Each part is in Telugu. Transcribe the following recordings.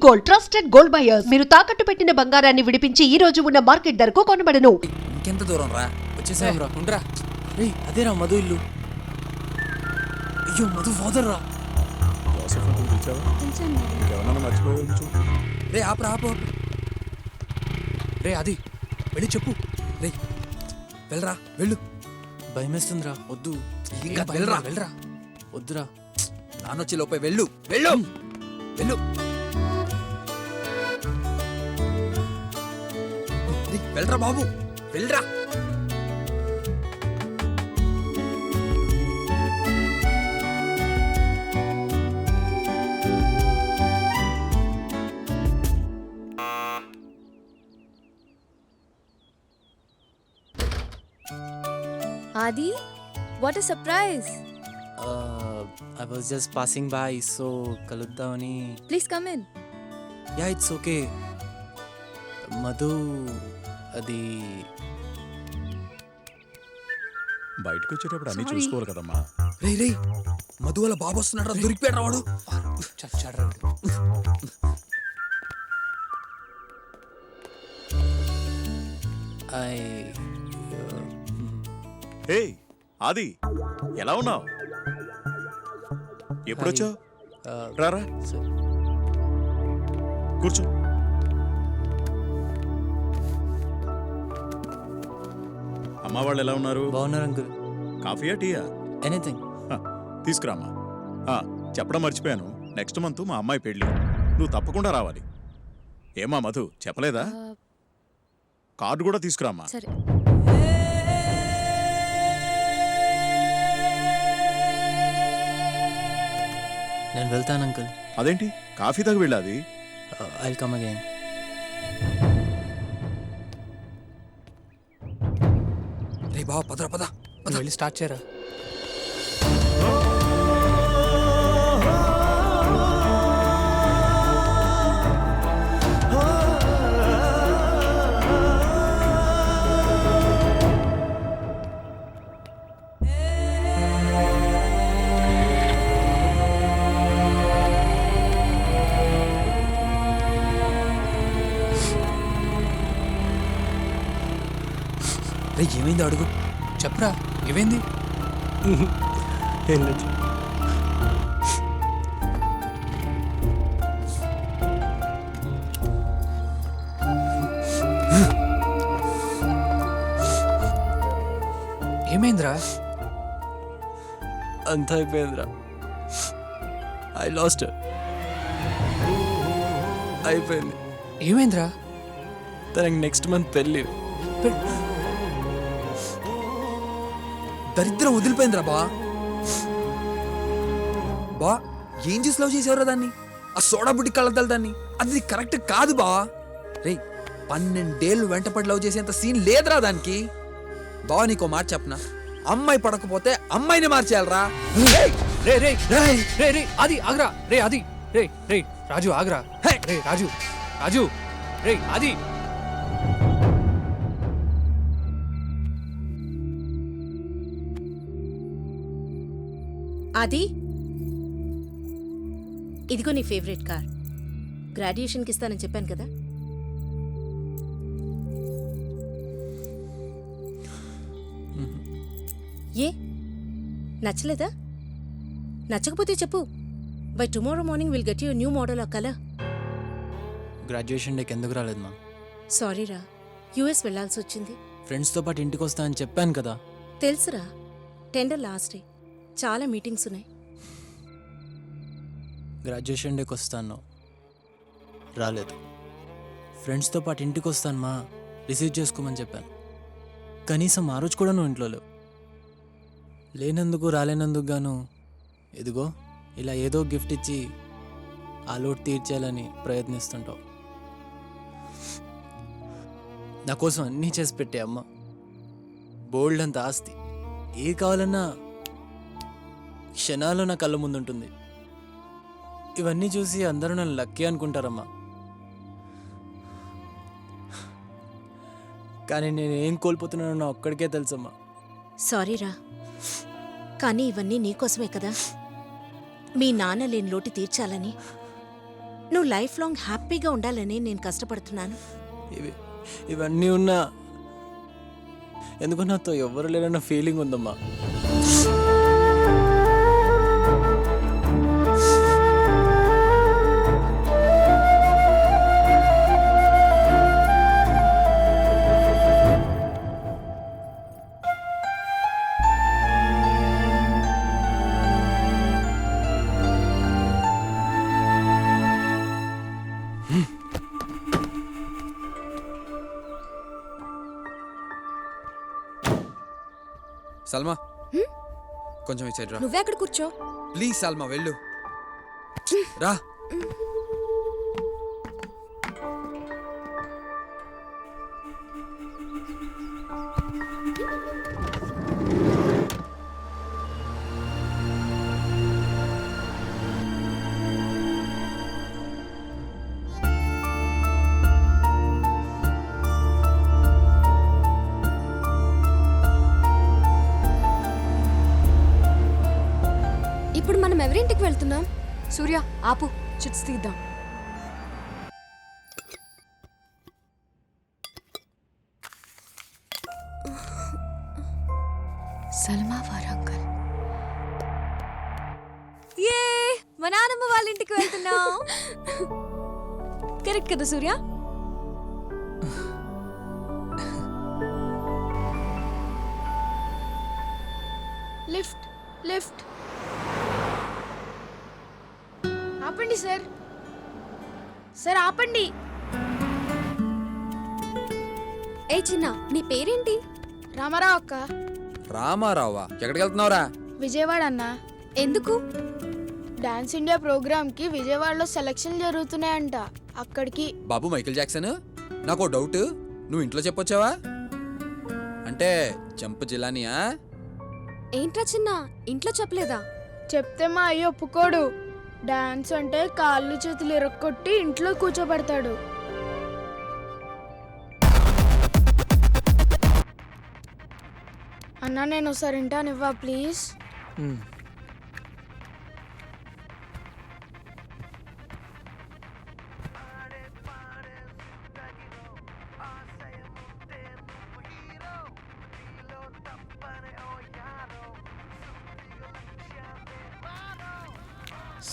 గోల్డ్ ట్రస్టెడ్ గోల్డ్ బయర్స్ మీరు తాకట్టు పెట్టిన బంగారాన్ని విడిపించి ఈ రోజు ఉన్న మార్కెట్ ధరకు కొనబడను. ఇంకెంత దూరం రా? వచ్చేసాం రా. ఉండరా. రేయ్ అదేరా మధు ఇల్లు. అయ్యో మధు ఫాదర్ రా. రే ఆపరా ఆపు. రే అది వెళ్ళి చెప్పు. రే వెళ్ళరా వెళ్ళు. భయమేస్తుందిరా. వద్దు ఇంకా వెళ్ళరా వెళ్ళరా. వద్దురా నానొచ్చి లోపే వెళ్ళు వెళ్ళు వెళ్ళు. వెళ్ళరా బాబు వెళ్ళరా. Adi, what a surprise! I was just passing by, so kaluddamani. Please come in. Yeah, it's okay. Madhu అది బయటకు వచ్చేటప్పుడు అన్ని చూసుకోవాలి కదమ్మా. రే రే మధు వాళ్ళ బాబు వస్తున్నాడు రా. దొరికిపోయాడు వాడు. చచ్చాడు. హే ఆది, ఎలా ఉన్నావు? ఎప్పుడొచ్చావు? రారా కూర్చో. అమ్మా వాళ్ళు ఎలా ఉన్నారు? బాగున్నారు అంకుల్. కాఫీయా టీయా? ఎనీథింగ్. తీసుకురామ్మా. చెప్పడం మర్చిపోయాను, నెక్స్ట్ మంత్ మా అమ్మాయి పెళ్ళి, నువ్వు తప్పకుండా రావాలి. ఏమా మధు చెప్పలేదా? కార్డు కూడా తీసుకురామ్మా. సరే. నేను వెళ్తాను అంకుల్. అదేంటి కాఫీ తాగి వెళ్ళాది? I'll come again. రే బావ పదరా పద వెళ్ళి స్టార్ట్ చేయరా. రే ఏమైంది అడుగు. చెప్పరా ఏమైంది? ఏమైందిరా? అంత అయిపోయిందిరా. I last. అయిపోయింది. ఏమైందిరా? తనకి నెక్స్ట్ మంత్ పెళ్ళి. దరిద్రం వదిలిపోయిందిరా బా. బా ఏం చేసి లవ్ చేసేవరా దాన్ని? ఆ సోడా బుడ్డి కళ్ళద్దాలి దాన్ని. అది కరెక్ట్ కాదు బా. రే 12 ఏళ్ళు వెంటపడి లవ్ చేసేంత సీన్ లేదురా దానికి. బా నీకో మాట చెప్పనా, అమ్మాయి పడకపోతే అమ్మాయిని మార్చేయాలరా. రే రే రే రే అది ఆగ్రా. రే అది రే రే రాజు ఆగ్రా. రే రాజు రాజు రే అది. ఆది, ఇదిగో నీ ఫేవరెట్ కార్. గ్రాడ్యుయేషన్కి ఇస్తానని చెప్పాను కదా. ఏ నచ్చలేదా? నచ్చకపోతే చెప్పు. By tomorrow morning will get you new model of colour. Graduation డేకి ఎందుకు రాలేదు మా? సారీరా, యూఎస్ వెళ్లాల్సి వచ్చింది. ఫ్రెండ్స్తో పాటు ఇంటికి వస్తా అని చెప్పాను కదా. తెలుసురా, టెండర్ లాస్ట్ డే, చాలా మీటింగ్స్ ఉన్నాయి. గ్రాడ్యుయేషన్ డేకి వస్తాను, రాలేదు. ఫ్రెండ్స్తో పాటు ఇంటికి వస్తాను మా, రిసీవ్ చేసుకోమని చెప్పాను. కనీసం ఆ రోజు కూడా నువ్వు ఇంట్లో లేవు. లేనందుకు రాలేనందుకు గాను ఇదిగో ఇలా ఏదో గిఫ్ట్ ఇచ్చి ఆ లోటు తీర్చేయాలని ప్రయత్నిస్తుంటావు. నా కోసం అన్నీ చేసి పెట్టే అమ్మ. బోల్డ్ అంత ఆస్తి, ఏ కావాలన్నా క్షణాల్లో నా కళ్ళ ముందుంటుంది. ఇవన్నీ చూసి అందరూ నన్ను లక్కీ అనుకుంటారమ్మా. కానీ నేను ఏం కోల్పోతున్నానో నా ఒక్కడికే తెలుసమ్మా. సారీరా, కానీ ఇవన్నీ నీకోసమే కదా. మీ నాన్న లేని లోటు తీర్చాలని నువ్వు లైఫ్ లాంగ్ హ్యాపీగా ఉండాలని నేను కష్టపడుతున్నాను. ఇవన్నీ ఉన్నా ఎందుకు నాతో ఎవరు లేరన్న ఫీలింగ్ ఉందమ్మా. సల్మా కొంచెం ఇచ్చేది రా. నువ్వే అక్కడ కూర్చో. ప్లీజ్ సల్మా వెళ్ళు రా. ఇప్పుడు మనం ఎవరింటికి వెళ్తున్నాం? సూర్య ఆపు, చిట్స్ తీద్దాం. సల్మా వారంగల్. ఏ మా నాన్నమ్మ వాళ్ళ ఇంటికి వెళ్తున్నాం. కరెక్ట్ కదా సూర్య? Lift lift. ఆపండి సార్, సార్ ఆపండి. ఏ చిన్న, నీ పేరేంటి? రామారావు అక్క. రామారావా? ఎక్కడికి వెళ్తున్నావురా? విజయవాడ అన్న. ఎందుకు? డాన్స్ ఇండియా ప్రోగ్రామ్ కి విజయవాడలో సెలక్షన్ జరుగుతున్నాయంట, అక్కడికి. బాబు మైకేల్ జాక్సన్, నాకు ఓ డౌట్, నువ్వు ఇంట్లో చెప్పొచ్చావా? అంటే జంప్ జిలానియా? ఏంట్రా చిన్న, ఇంట్లో చెప్పలేదా? చెప్తే మా అయ్య ఒప్పుకోడు. డాన్స్ అంటే కాళ్ళు చేతులు ఇరక్కొట్టి ఇంట్లో కూర్చోబెడతాడు. అన్నా నేను ఒకసారి వింటానివ్వా ప్లీజ్?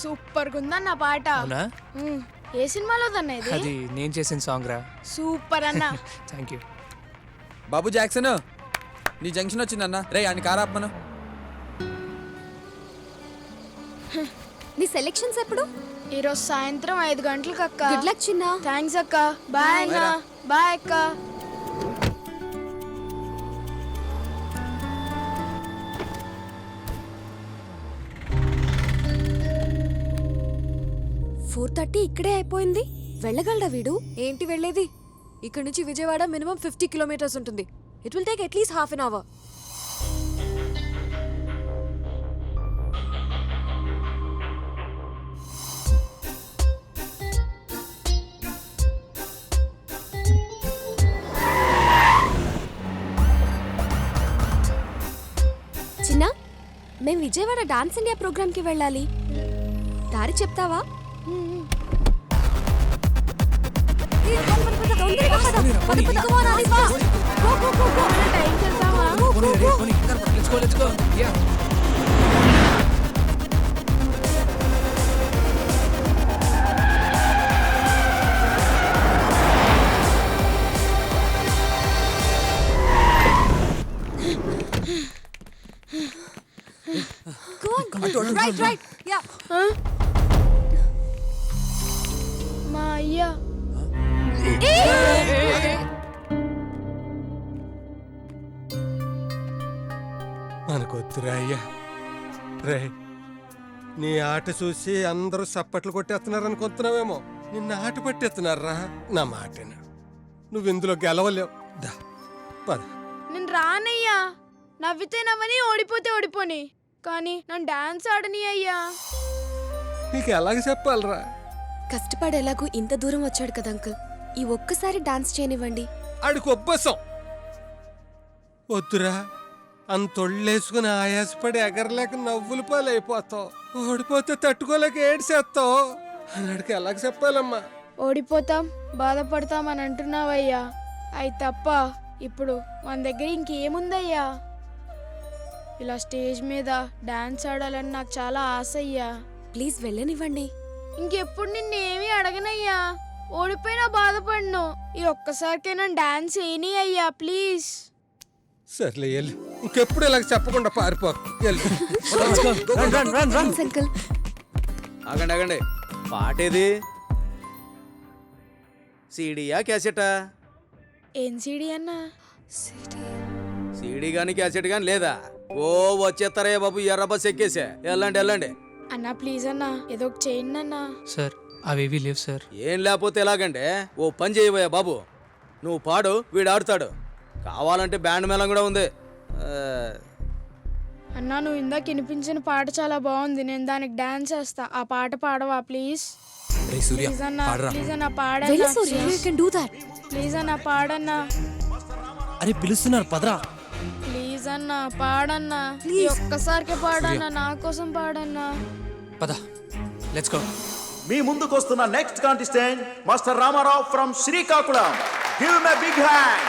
సూపర్ గా ఉందన్న పాట. అవునా? ఏ సినిమాలోదన్న ఇది? అది నేను చేసిన సాంగ్ రా. సూపర్ అన్న. Thank you. బాబు జాక్సన్, నీ జంక్షన్ వచ్చిందన్న. రే అని కారాపమను. నీ సెలక్షన్స్ ఎప్పుడు? ఈరోజు సాయంత్రం 5 గంటలకు అక్క. గుడ్ లక్ చిన్న. థ్యాంక్స్ అక్క. బాయ్ అన్న. బాయ్ అక్క. ఇక్కడే అయిపోయింది. వెళ్ళగలడా వీడు? ఏంటి వెళ్ళేది? ఇక్కడ నుంచి విజయవాడ మినిమం 50 కిలోమీటర్స్ ఉంటుంది. It will take at least half an hour. చిన్న, మేము విజయవాడ డాన్స్ ఇండియా ప్రోగ్రామ్ కి వెళ్ళాలి. దారి చెప్తావా? మా అయ్యా మనకొద్దురా అయ్యా. రే, నీ ఆట చూసి అందరూ సప్పట్లు కొట్టేస్తున్నారు అనుకుంటున్నావేమో. నిన్న ఆట పట్టేస్తున్నారా? నా మాటను నువ్వు ఇందులో గెలవలేవు. దా పద. నేను రానయ్యా. నవ్వితే నవ్వని, ఓడిపోతే ఓడిపోని, కానీ నన్ను డాన్స్ ఆడని అయ్యా. నీకు ఎలాగ చెప్పాలరా? కష్టపడేలాగూ ఇంత దూరం వచ్చాడు కదా అంకుల్, ఈ ఒక్కసారి డాన్స్ చేయనివ్వండి. ఆడికి ఒబ్బసం వద్దురా. అంతొళ్ళేసుకుని ఆయాసపడి ఎగరలేక నవ్వులు పాలైపోతావు. ఓడిపోతే తట్టుకోలేక ఏడ్చేస్తావు. అడికి ఎలాగ చెప్పాలమ్మా? ఓడిపోతాం బాధపడతాం అని అంటున్నావయ్యా. అయి తప్ప ఇప్పుడు మన దగ్గర ఇంకేముందయ్యా? ఇలా స్టేజ్ మీద డాన్స్ ఆడాలని నాకు చాలా ఆశ అయ్యా. ప్లీజ్ వెళ్ళనివ్వండి. ఇంకెప్పుడు నిన్నేమీ అడగనయ్యా. ఓడిపోయినా బాధపడను. ఈ ఒక్కసారికైనా డాన్స్ ఏని అయ్యా ప్లీజ్. సర్లే వెళ్ళు. ఇంకెప్పుడు ఇలాగ చెప్పకుండా పారిపోకు. వెళ్ళు. Thanks uncle. ఆగండి ఆగండి, పాటేది? సీడీయా క్యాసెటా? ఏం సీడీ అన్నా? సీడీ గాని క్యాసెట్ గాని లేదా? ఓ వచ్చేస్తారే బాబు, ఎర్ర బస్ ఎక్కేసా. వెళ్ళండి వెళ్ళండి. అన్నా ప్లీజ్ అన్నా ఏదో ఒక చేయండి అన్నా. సార్ అవేవి లేవు సార్. ఏం లేకపోతే ఎలాగండి? ఓ పని చేయబోయా బాబు, నువ్వు పాడు, వీడు ఆడుతాడు. కావాలంటే బ్యాండ్ మేళం కూడా ఉంది. అన్నా నువ్వు ఇందాక వినిపించిన పాట చాలా బాగుంది. నేను దానికి డాన్స్ చేస్తా. ఆ పాట పాడవా ప్లీజ్? రే సూర్య ప్లీజ్ అన్నా పాడరా. ప్లీజ్ అన్నా వెళ్ళు పాడన్నా. Surya, you can do that. Please అన్నా పాడన్నా. అరే పిలుస్తున్నారు పదరా. ప్లీజ్ అన్నా పాడన్నా. ఈ ఒక్కసారికి పాడన్నా, నా కోసం పాడన్నా. పద లెట్స్ గో. మీ ముందుకు వస్తున్న next contestant master Ramarao from Srikakulam. Give him a big hand.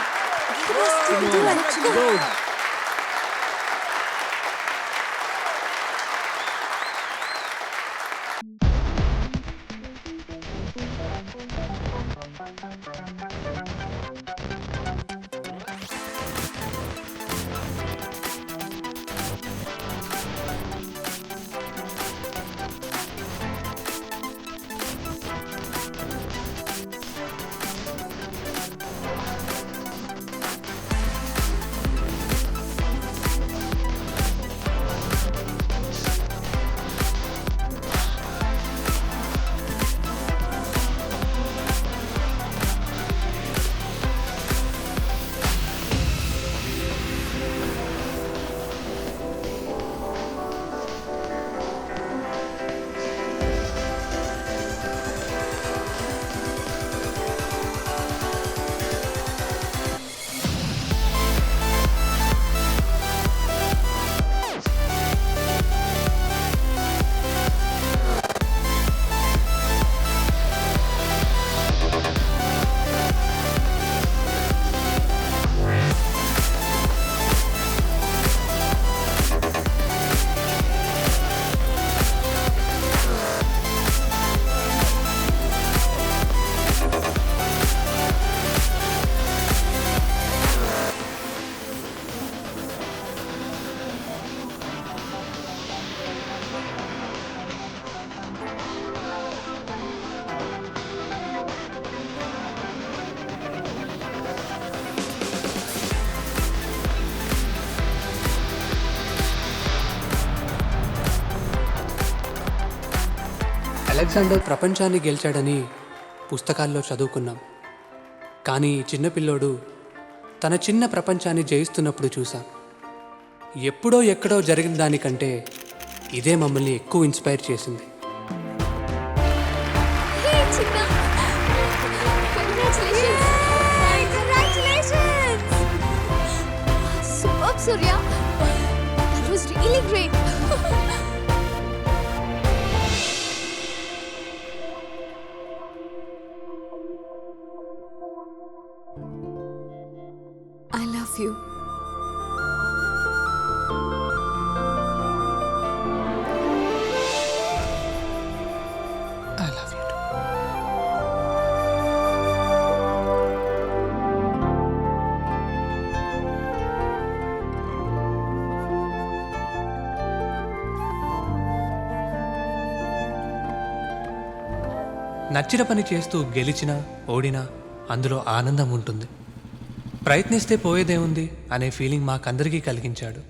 Alexander ప్రపంచాన్ని గెలిచాడని పుస్తకాల్లో చదువుకున్నాం. కానీ ఈ చిన్నపిల్లోడు తన చిన్న ప్రపంచాన్ని జయిస్తున్నప్పుడు చూసాం. ఎప్పుడో ఎక్కడో జరిగిన దానికంటే ఇదే మమ్మల్ని ఎక్కువ ఇన్స్పైర్ చేసింది. హే చిన్న, congratulations. Congratulations. Super Surya, that was really great. I love you. I love you too. నచ్చిన పని చేస్తూ గెలిచినా ఓడినా అందులో ఆనందం ఉంటుంది. ప్రయత్నిస్తే పోయేదేముంది అనే ఫీలింగ్ మాకందరికీ కలిగించాడు.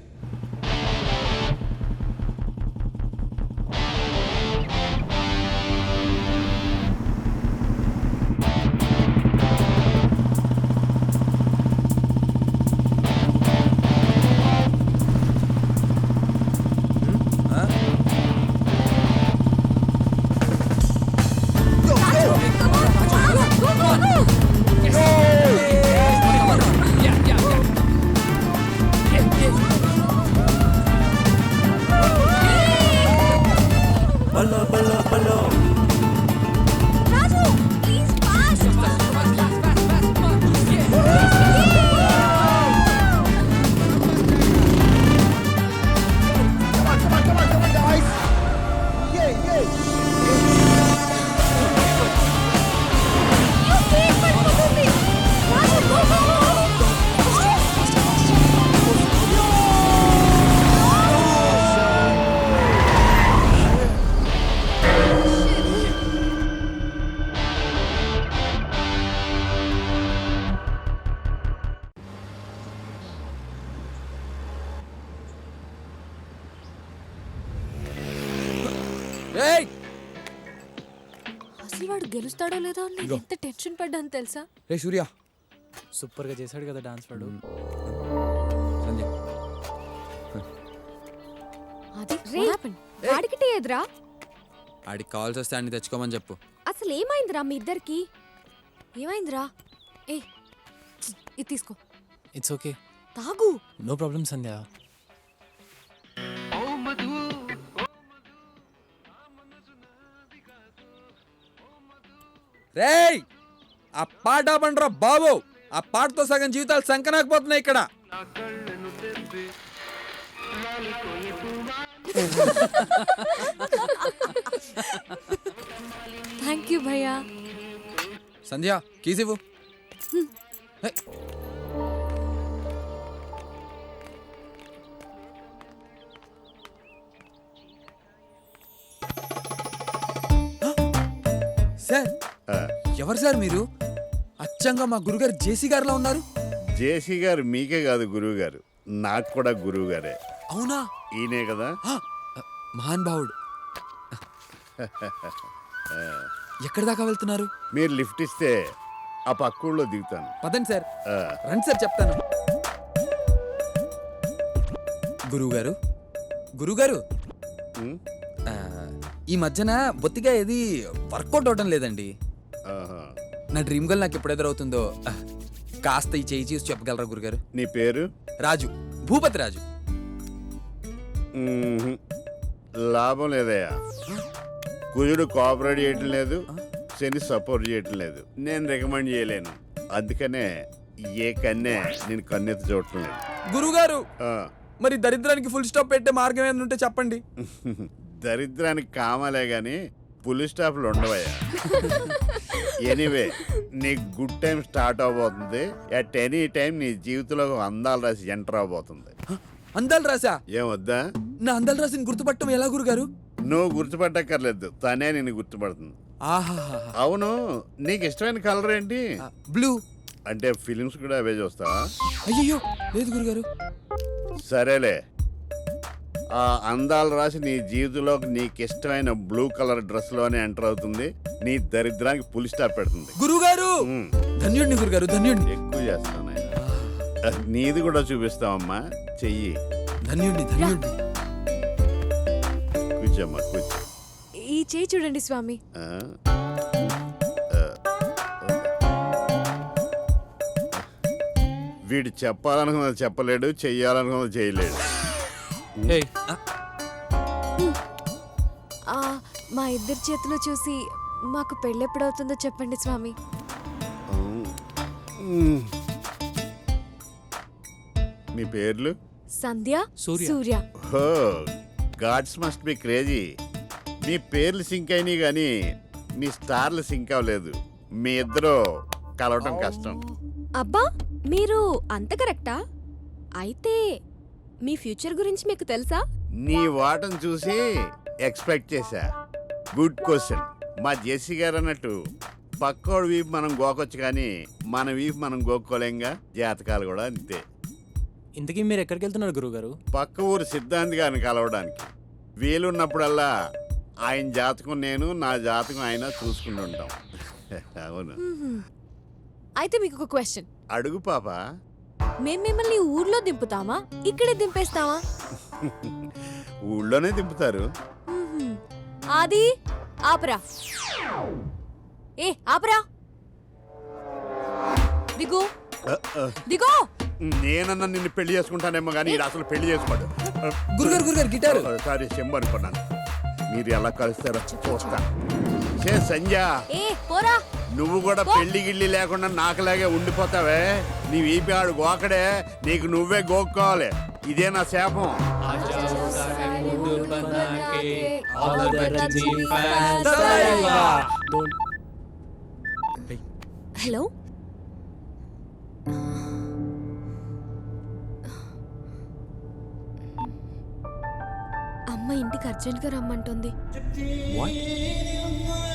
గెలుస్తాడో లేదో అని నేను ఎంత టెన్షన్ పడ్డాను తెలుసా? రే సూర్య, సూపర్గా చేశాడు కదా డాన్స్ వాడు. సంధ్య, అది what happened? వాడికి టీ ఎదురా? ఆడికి కావాల్సి వస్తే అన్ని తెచ్చుకోమని చెప్పు. అసలు ఏమైందిరా మీ ఇద్దరికి? ఏమైందిరా? ఏ ఇది తీసుకో, ఇట్స్ ఓకే, తాగు. నో ప్రాబ్లం సంధ్య. రేయ్, ఆ పాట పండ్రా బాబు. ఆ పాటతో సగం జీవితాలు సంకనాకపోతున్నాయి ఇక్కడ. థ్యాంక్ యూ భయ్యా. సంధ్య, కీస్ ఇవ్వు. హే. సార్, ఎవరు సార్ మీరు? అచ్చంగా మా గురుగారు జేసీ గారిలో ఉన్నారు. జేసీ గారు మీకే కాదు గురువు గారు, నాకు కూడా గురువు గారే. అవునా? ఈయనే కదా. మహాన్ భావుడు. ఎక్కడి దాకా వెళ్తున్నారు? మీరు లిఫ్ట్ ఇస్తే ఆ పక్కూళ్ళో దిగుతాను. పదండి సార్. రండి సార్, చెప్తాను. గురువుగారు, గురువుగారు, ఉమ్, ఈ మధ్యన బొత్తిగా ఏది వర్కౌట్ అవడం లేదండి. ఆహా. నా డ్రీమ్ గర్ల్ నాకు ఎప్పుడు ఎదురవుతుందో కాస్త ఈ చేయి చూసి చెప్పగలరా గురుగారు? నీ పేరు? రాజు, భూపతి రాజు. ఉమ్హు. లాభం లేదయ్యా. కుజుడు కోఆపరేట్ చేయటం లేదు, శని సపోర్ట్ చేయటం లేదు. నేను రికమెండ్ చేయలేను. అందుకనే ఏ కన్నే నేను కన్నెత్తి చూడటం లేదు. గురుగారు, ఆ. మరి దరిద్రానికి ఫుల్ స్టాప్ పెట్టే మార్గం ఏమైనా ఉంటే చెప్పండి. దరిద్రానికి కామాలే గాని పులి స్టాప్లు ఉండవయ్యా. ఎనీవే, నీ గుడ్ టైం స్టార్ట్ అవబోతుంది. అట్ ఎనీ టైం నీ జీవితంలో ఒక అందాలు రాసి ఎంటర్ అవబోతుంది. అందాలు రాసా? ఏమొద్దా? నా అందాలు రాసిని గుర్తుపట్టడం ఎలా గురుగారు? నువ్వు గుర్తుపట్టక్కర్లేదు, తనే నిన్ను గుర్తుపడుతుంది. ఆహా. అవును, నీకు ఇష్టమైన కలర్ ఏంటి? బ్లూ. అంటే ఫిలిమ్స్ కూడా అవే చూస్తావా? అయ్యో లేదు గురుగారు. సరేలే, ఆ అందాలు రాసి నీ జీవితంలోకి నీకు ఇష్టమైన బ్లూ కలర్ డ్రెస్ లోనే ఎంటర్ అవుతుంది. నీ దరిద్రానికి పులి స్టాప్ పెడుతుంది. గురుగారు, ఉమ్, ధన్యుడిని గురుగారు, ధన్యుడిని. ఎక్కువ చేస్తాను ఆయన. నీది కూడా చూపిస్తావమ్మా, చెయ్యి. ధన్యుడిని, ధన్యుడిని. కూర్చోమ్మా, కూర్చో. ఈ చేయి చూడండి స్వామి. ఆ? వీడు చెప్పాలనుకున్నది చెప్పలేడు, చెయ్యాలనుకున్నది చేయలేడు. ఏయ్, ఆ, మా ఇద్దరి చేతిలో చూసి మాకు పెళ్ళెప్పుడవుతుందో చెప్పండి స్వామి. మీ పేర్లు? సంధ్య, సూర్య. సూర్య. హో, గాడ్స్ మస్ట్ బి క్రేజీ. మీ పేర్లు సింక్ అయినాయి కానీ మీ స్టార్లు సింక్ అవ్వలేదు. మీ ఇద్దరు కలవటం కష్టం. అబ్బా, మీరు అంత కరెక్టా? అయితే మీ ఫ్యూచర్ గురించి మీకు తెలుసా? నీ వాటం చూసి ఎక్స్పెక్ట్ చేశా. Good question. మా జెస్సీ గారు అన్నట్టు పక్కోడు వీపు మనం గోకొచ్చు కానీ మన వీపు మనం గోక్కోలేంగా. జాతకాలు కూడా అంతే. ఇంతకీ మీరు ఎక్కడికి వెళ్తున్నారు గురుగారు? పక్క ఊరు సిద్ధాంత్ గారిని కలవడానికి. వీలున్నప్పుడల్లా ఆయన జాతకం నేను, నా జాతకం ఆయన చూసుకుంటుంటాం. అవును. అయితే మీకు ఒక క్వశ్చన్. అడుగు పాప. మేము మిమ్మల్ని ఊర్లో దింపుతామా, ఇక్కడే దింపేస్తామా? ఊళ్ళోనే దింపుతారు. ఆది, ఆపరా. ఏ ఆపరా, దిగు దిగో. నేనన్నా నిన్ను పెళ్లి చేసుకుంటానేమో కానీ ఈడు అసలు పెళ్లి చేసుకోడు. గురుగారు, గురుగారు గిటారు. సారీ, చెంబు అనుకున్నాను. మీరు ఎలా కలుస్తారో చూస్తా. చే సంధ్య, ఏ పోరా. నువ్వు కూడా పెళ్లి గిళ్ళి లేకుండా నాకులాగే ఉండిపోతావే. నీ వీపి ఆడు గోకడే, నీకు నువ్వే గోక్కోవాలి. ఇదే నా శాపం. హలో, అమ్మ ఇంటికి అర్జెంట్గా రమ్మంటుంది. What?